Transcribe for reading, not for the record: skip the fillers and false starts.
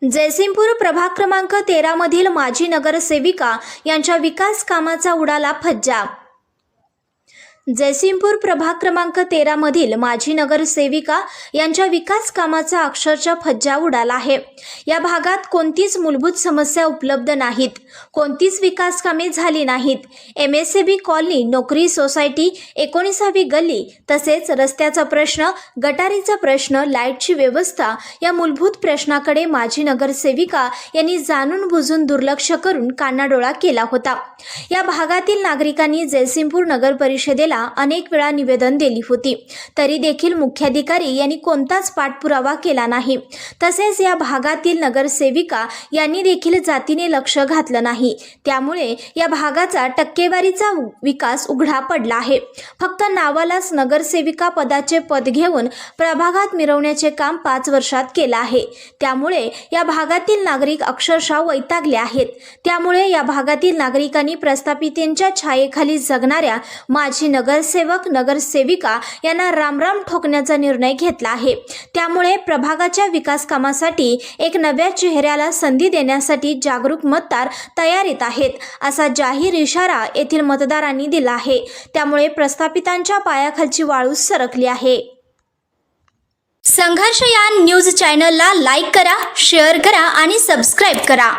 जयसिंगपूर प्रभाग क्रमांक 13 मधील माजी नगरसेविका यांच्या विकास कामाचा उडाला फज्जा। जयसिंगपूर प्रभाग क्रमांक 13 मधील माजी नगरसेविका यांच्या विकास कामाचा अक्षरशः फज्जा उडाला आहे। या भागात कोणतीच मूलभूत समस्या उपलब्ध नाहीत, कोणतीच विकास कामे झाली नाहीत। MSAB कॉलनी, नोकरी सोसायटी, 19वी गल्ली, तसेच रस्त्याचा प्रश्न, गटारीचा प्रश्न, लाईटची व्यवस्था या मूलभूत प्रश्नाकडे माजी नगरसेविका यांनी जाणून बुजून दुर्लक्ष करून कानाडोळा केला होता। या भागातील नागरिकांनी जयसिंगपूर नगर परिषदेला अनेक वेळा निवेदन दिली होती, तरी देखील मुख्याधिकारी यांनी कोणताच पाठपुरावा केला नाही। तसेच या भागातील नगरसेविका यांनी देखील जातीने लक्ष घातलं नाही, त्यामुळे या भागाचा टक्केवारीचा विकास उघडा पडला आहे। फक्त नावालाच नगरसेविका पदाचे पद घेऊन प्रभागात मिरवण्याचे काम 5 वर्षात केलं आहे। त्यामुळे या भागातील नागरिक अक्षरशः वैतागले आहेत। त्यामुळे या भागातील नागरिकांनी प्रस्थापितांच्या छायेखाली जगणाऱ्या माजी नगरसेवक नगरसेविका यांना रामराम ठोकण्याचा निर्णय घेतला आहे। त्यामुळे प्रभागाच्या विकास कामासाठी एक नव्या चेहऱ्याला संधी देण्यासाठी जागरूक मतदार तयारीत आहेत, असा जाहीर इशारा येथील मतदारांनी दिला आहे। त्यामुळे प्रस्थापितांच्या पायाखालची वाळू सरकली आहे। संघर्ष या न्यूज चॅनलला लाईक करा, शेअर करा आणि सबस्क्राईब करा।